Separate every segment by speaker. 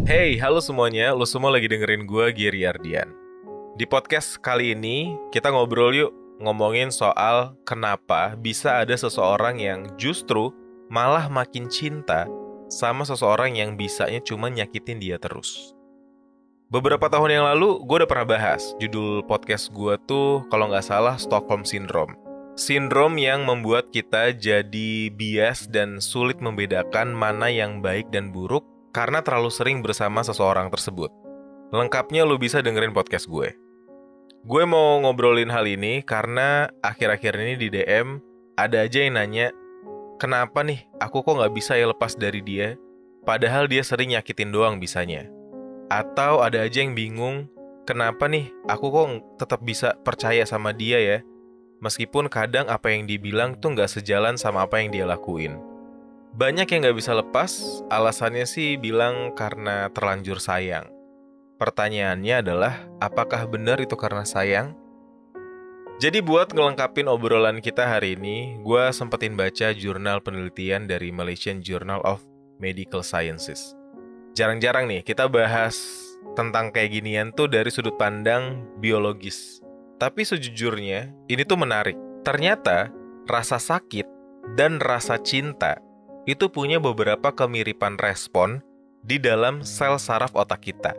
Speaker 1: Hey, halo semuanya. Lu semua lagi dengerin gue, Giri Ardian. Di podcast kali ini, kita ngobrol yuk. Ngomongin soal kenapa bisa ada seseorang yang justru malah makin cinta sama seseorang yang bisanya cuma nyakitin dia terus. Beberapa tahun yang lalu, gue udah pernah bahas. Judul podcast gue tuh, kalau nggak salah, Stockholm Syndrome. Sindrom yang membuat kita jadi bias dan sulit membedakan mana yang baik dan buruk karena terlalu sering bersama seseorang tersebut. Lengkapnya lu bisa dengerin podcast gue. Gue mau ngobrolin hal ini karena akhir-akhir ini di DM ada aja yang nanya, kenapa nih aku kok nggak bisa ya lepas dari dia, padahal dia sering nyakitin doang bisanya. Atau ada aja yang bingung, kenapa nih aku kok tetap bisa percaya sama dia ya, meskipun kadang apa yang dibilang tuh nggak sejalan sama apa yang dia lakuin. Banyak yang nggak bisa lepas, alasannya sih bilang karena terlanjur sayang. Pertanyaannya adalah, apakah benar itu karena sayang? Jadi buat ngelengkapin obrolan kita hari ini, gue sempetin baca jurnal penelitian dari Malaysian Journal of Medical Sciences. Jarang-jarang nih kita bahas tentang kayak ginian tuh dari sudut pandang biologis. Tapi sejujurnya, ini tuh menarik. Ternyata, rasa sakit dan rasa cinta itu punya beberapa kemiripan respon di dalam sel saraf otak kita.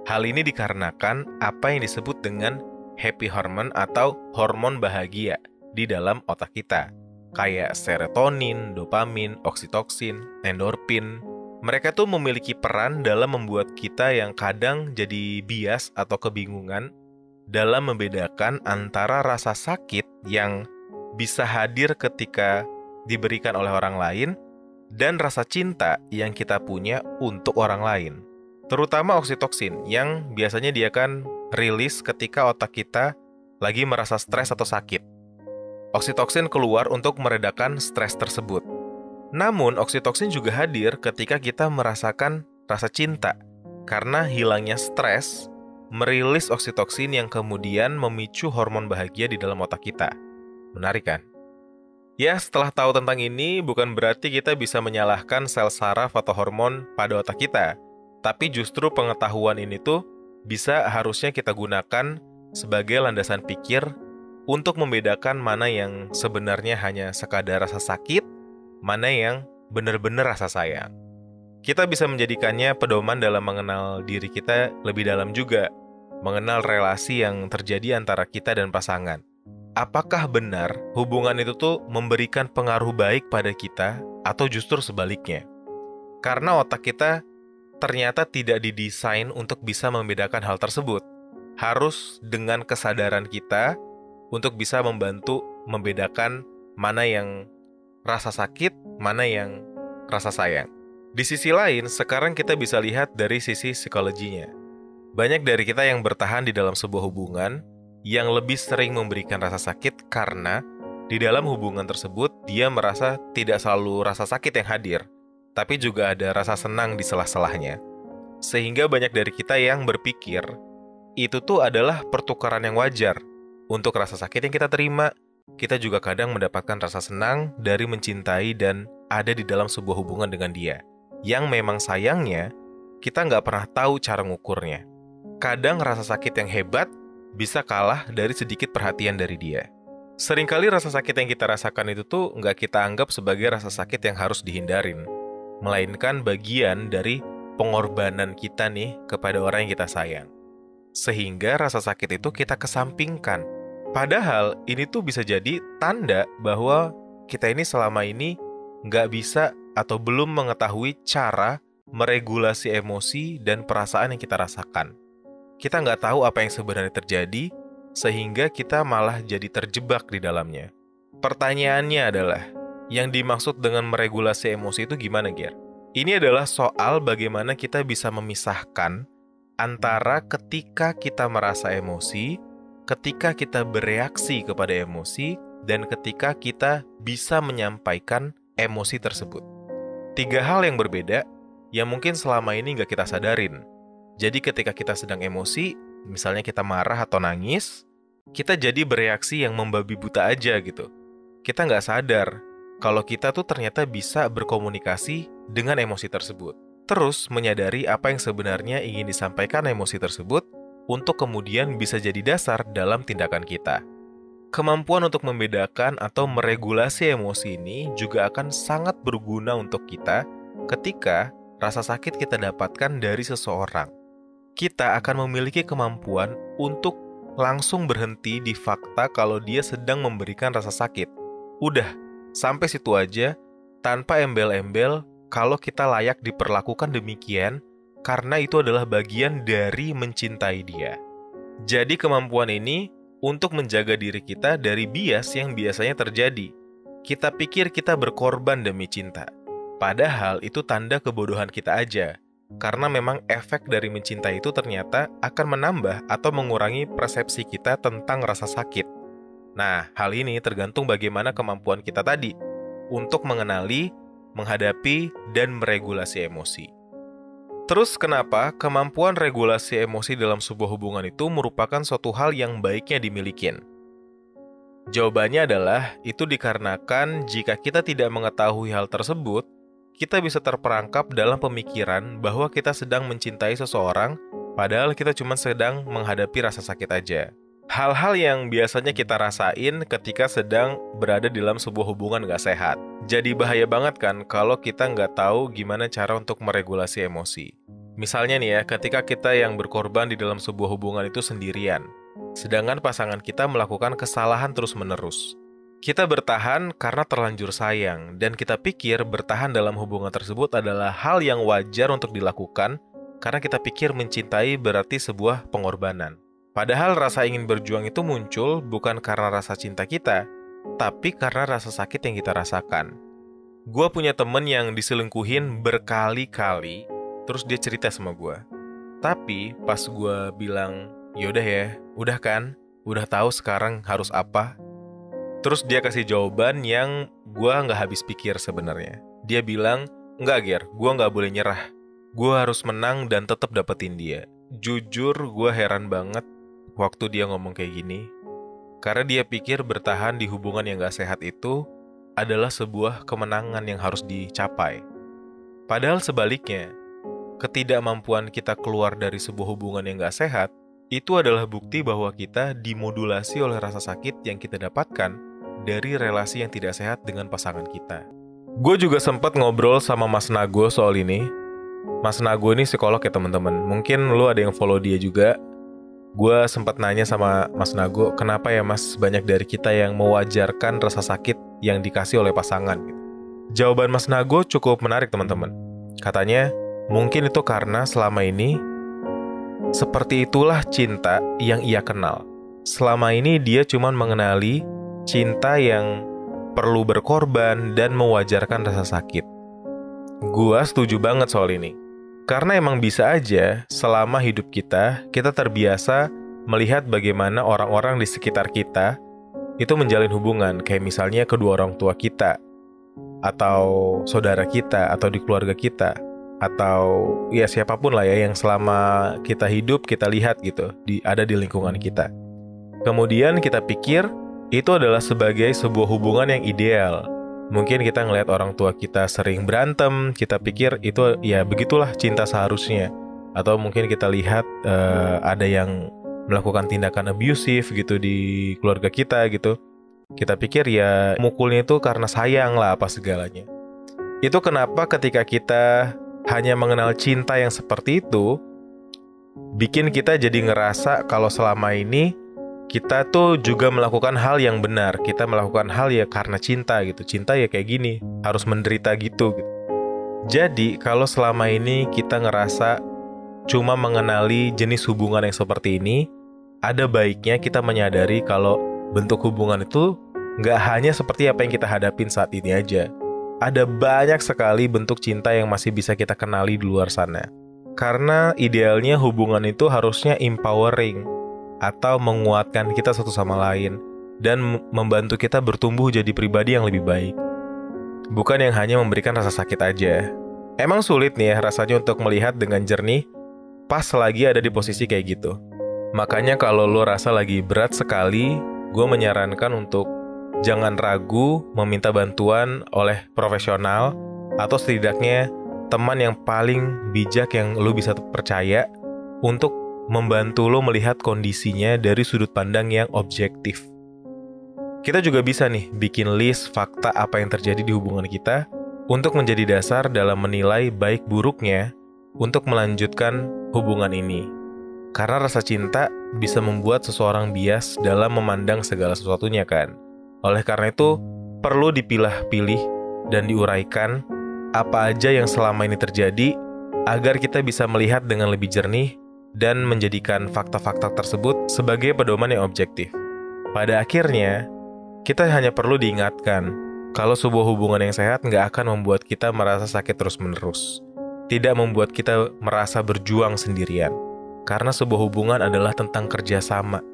Speaker 1: Hal ini dikarenakan apa yang disebut dengan happy hormone atau hormon bahagia di dalam otak kita. Kayak serotonin, dopamin, oksitoksin, endorfin. Mereka tuh memiliki peran dalam membuat kita yang kadang jadi bias atau kebingungan dalam membedakan antara rasa sakit yang bisa hadir ketika diberikan oleh orang lain dan rasa cinta yang kita punya untuk orang lain. Terutama oksitoksin yang biasanya dia kan rilis ketika otak kita lagi merasa stres atau sakit. Oksitoksin keluar untuk meredakan stres tersebut. Namun oksitoksin juga hadir ketika kita merasakan rasa cinta, karena hilangnya stres merilis oksitoksin yang kemudian memicu hormon bahagia di dalam otak kita. Menarik kan? Ya, setelah tahu tentang ini, bukan berarti kita bisa menyalahkan sel saraf atau hormon pada otak kita. Tapi justru pengetahuan ini tuh bisa harusnya kita gunakan sebagai landasan pikir untuk membedakan mana yang sebenarnya hanya sekadar rasa sakit, mana yang benar-benar rasa sayang. Kita bisa menjadikannya pedoman dalam mengenal diri kita lebih dalam juga, mengenal relasi yang terjadi antara kita dan pasangan. Apakah benar hubungan itu tuh memberikan pengaruh baik pada kita atau justru sebaliknya? Karena otak kita ternyata tidak didesain untuk bisa membedakan hal tersebut. Harus dengan kesadaran kita untuk bisa membantu membedakan mana yang rasa sakit, mana yang rasa sayang. Di sisi lain, sekarang kita bisa lihat dari sisi psikologinya. Banyak dari kita yang bertahan di dalam sebuah hubungan yang lebih sering memberikan rasa sakit karena di dalam hubungan tersebut dia merasa tidak selalu rasa sakit yang hadir, tapi juga ada rasa senang di sela-selahnya. Sehingga banyak dari kita yang berpikir, itu tuh adalah pertukaran yang wajar. Untuk rasa sakit yang kita terima, kita juga kadang mendapatkan rasa senang dari mencintai dan ada di dalam sebuah hubungan dengan dia. Yang memang sayangnya, kita nggak pernah tahu cara ngukurnya. Kadang rasa sakit yang hebat bisa kalah dari sedikit perhatian dari dia. Seringkali rasa sakit yang kita rasakan itu tuh nggak kita anggap sebagai rasa sakit yang harus dihindarin, melainkan bagian dari pengorbanan kita nih kepada orang yang kita sayang. Sehingga rasa sakit itu kita kesampingkan. Padahal ini tuh bisa jadi tanda bahwa kita ini selama ini nggak bisa atau belum mengetahui cara meregulasi emosi dan perasaan yang kita rasakan. Kita nggak tahu apa yang sebenarnya terjadi, sehingga kita malah jadi terjebak di dalamnya. Pertanyaannya adalah, yang dimaksud dengan meregulasi emosi itu gimana, Ger? Ini adalah soal bagaimana kita bisa memisahkan antara ketika kita merasa emosi, ketika kita bereaksi kepada emosi, dan ketika kita bisa menyampaikan emosi tersebut. 3 hal yang berbeda yang mungkin selama ini nggak kita sadarin. Jadi ketika kita sedang emosi, misalnya kita marah atau nangis, kita jadi bereaksi yang membabi buta aja gitu. Kita nggak sadar kalau kita tuh ternyata bisa berkomunikasi dengan emosi tersebut. Terus menyadari apa yang sebenarnya ingin disampaikan emosi tersebut untuk kemudian bisa jadi dasar dalam tindakan kita. Kemampuan untuk membedakan atau meregulasi emosi ini juga akan sangat berguna untuk kita ketika rasa sakit kita dapatkan dari seseorang. Kita akan memiliki kemampuan untuk langsung berhenti di fakta kalau dia sedang memberikan rasa sakit. Udah, sampai situ aja, tanpa embel-embel kalau kita layak diperlakukan demikian, karena itu adalah bagian dari mencintai dia. Jadi kemampuan ini untuk menjaga diri kita dari bias yang biasanya terjadi. Kita pikir kita berkorban demi cinta. Padahal itu tanda kebodohan kita aja. Karena memang efek dari mencintai itu ternyata akan menambah atau mengurangi persepsi kita tentang rasa sakit. Nah, hal ini tergantung bagaimana kemampuan kita tadi untuk mengenali, menghadapi, dan meregulasi emosi. Terus kenapa kemampuan regulasi emosi dalam sebuah hubungan itu merupakan suatu hal yang baiknya dimilikin? Jawabannya adalah, itu dikarenakan jika kita tidak mengetahui hal tersebut, kita bisa terperangkap dalam pemikiran bahwa kita sedang mencintai seseorang, padahal kita cuma sedang menghadapi rasa sakit aja. Hal-hal yang biasanya kita rasain ketika sedang berada dalam sebuah hubungan gak sehat. Jadi bahaya banget kan kalau kita nggak tahu gimana cara untuk meregulasi emosi. Misalnya nih ya, ketika kita yang berkorban di dalam sebuah hubungan itu sendirian, sedangkan pasangan kita melakukan kesalahan terus-menerus. Kita bertahan karena terlanjur sayang, dan kita pikir bertahan dalam hubungan tersebut adalah hal yang wajar untuk dilakukan, karena kita pikir mencintai berarti sebuah pengorbanan. Padahal rasa ingin berjuang itu muncul bukan karena rasa cinta kita, tapi karena rasa sakit yang kita rasakan. Gua punya temen yang diselingkuhin berkali-kali, terus dia cerita sama gua. Tapi pas gua bilang, yaudah ya, udah kan, udah tahu sekarang harus apa. Terus dia kasih jawaban yang gua nggak habis pikir sebenarnya. Dia bilang, enggak Ger, gua nggak boleh nyerah. Gua harus menang dan tetap dapetin dia. Jujur, gua heran banget waktu dia ngomong kayak gini. Karena dia pikir bertahan di hubungan yang gak sehat itu adalah sebuah kemenangan yang harus dicapai. Padahal sebaliknya, ketidakmampuan kita keluar dari sebuah hubungan yang gak sehat, itu adalah bukti bahwa kita dimodulasi oleh rasa sakit yang kita dapatkan dari relasi yang tidak sehat dengan pasangan kita. Gue juga sempat ngobrol sama Mas Nago soal ini. Mas Nago ini psikolog ya teman-teman. Mungkin lu ada yang follow dia juga. Gue sempat nanya sama Mas Nago, kenapa ya Mas banyak dari kita yang mewajarkan rasa sakit yang dikasih oleh pasangan? Jawaban Mas Nago cukup menarik teman-teman. Katanya, mungkin itu karena selama ini seperti itulah cinta yang ia kenal. Selama ini dia cuma mengenali cinta yang perlu berkorban dan mewajarkan rasa sakit. Gue setuju banget soal ini. Karena emang bisa aja selama hidup kita terbiasa melihat bagaimana orang-orang di sekitar kita itu menjalin hubungan, kayak misalnya kedua orang tua kita, atau saudara kita, atau di keluarga kita, atau ya siapapun lah ya yang selama kita hidup kita lihat gitu, ada di lingkungan kita. Kemudian kita pikir itu adalah sebagai sebuah hubungan yang ideal. Mungkin kita ngelihat orang tua kita sering berantem, kita pikir itu ya begitulah cinta seharusnya. Atau mungkin kita lihat ada yang melakukan tindakan abusif gitu di keluarga kita gitu. Kita pikir ya mukulnya itu karena sayang lah apa segalanya. Itu kenapa ketika kita hanya mengenal cinta yang seperti itu, bikin kita jadi ngerasa kalau selama ini kita tuh juga melakukan hal yang benar. Kita melakukan hal ya karena cinta gitu. Cinta ya kayak gini, harus menderita gitu. Jadi kalau selama ini kita ngerasa cuma mengenali jenis hubungan yang seperti ini, ada baiknya kita menyadari kalau bentuk hubungan itu nggak hanya seperti apa yang kita hadapin saat ini aja. Ada banyak sekali bentuk cinta yang masih bisa kita kenali di luar sana. Karena idealnya hubungan itu harusnya empowering, atau menguatkan kita satu sama lain, dan membantu kita bertumbuh jadi pribadi yang lebih baik. Bukan yang hanya memberikan rasa sakit aja. Emang sulit nih ya rasanya untuk melihat dengan jernih pas lagi ada di posisi kayak gitu. Makanya kalau lo rasa lagi berat sekali, gue menyarankan untuk jangan ragu meminta bantuan oleh profesional atau setidaknya teman yang paling bijak yang lo bisa percaya untuk membantu lo melihat kondisinya dari sudut pandang yang objektif. Kita juga bisa nih bikin list fakta apa yang terjadi di hubungan kita untuk menjadi dasar dalam menilai baik buruknya untuk melanjutkan hubungan ini. Karena rasa cinta bisa membuat seseorang bias dalam memandang segala sesuatunya kan. Oleh karena itu, perlu dipilah-pilih dan diuraikan apa aja yang selama ini terjadi agar kita bisa melihat dengan lebih jernih dan menjadikan fakta-fakta tersebut sebagai pedoman yang objektif. Pada akhirnya, kita hanya perlu diingatkan kalau sebuah hubungan yang sehat nggak akan membuat kita merasa sakit terus-menerus. Tidak membuat kita merasa berjuang sendirian. Karena sebuah hubungan adalah tentang kerjasama.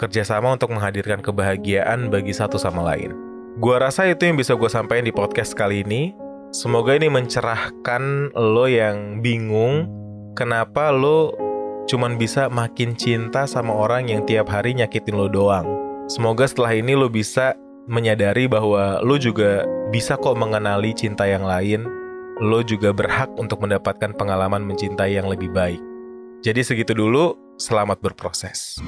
Speaker 1: Kerjasama untuk menghadirkan kebahagiaan bagi satu sama lain. Gua rasa itu yang bisa gue sampaikan di podcast kali ini. Semoga ini mencerahkan lo yang bingung kenapa lo cuman bisa makin cinta sama orang yang tiap hari nyakitin lo doang. Semoga setelah ini lo bisa menyadari bahwa lo juga bisa kok mengenali cinta yang lain. Lo juga berhak untuk mendapatkan pengalaman mencintai yang lebih baik. Jadi segitu dulu, selamat berproses.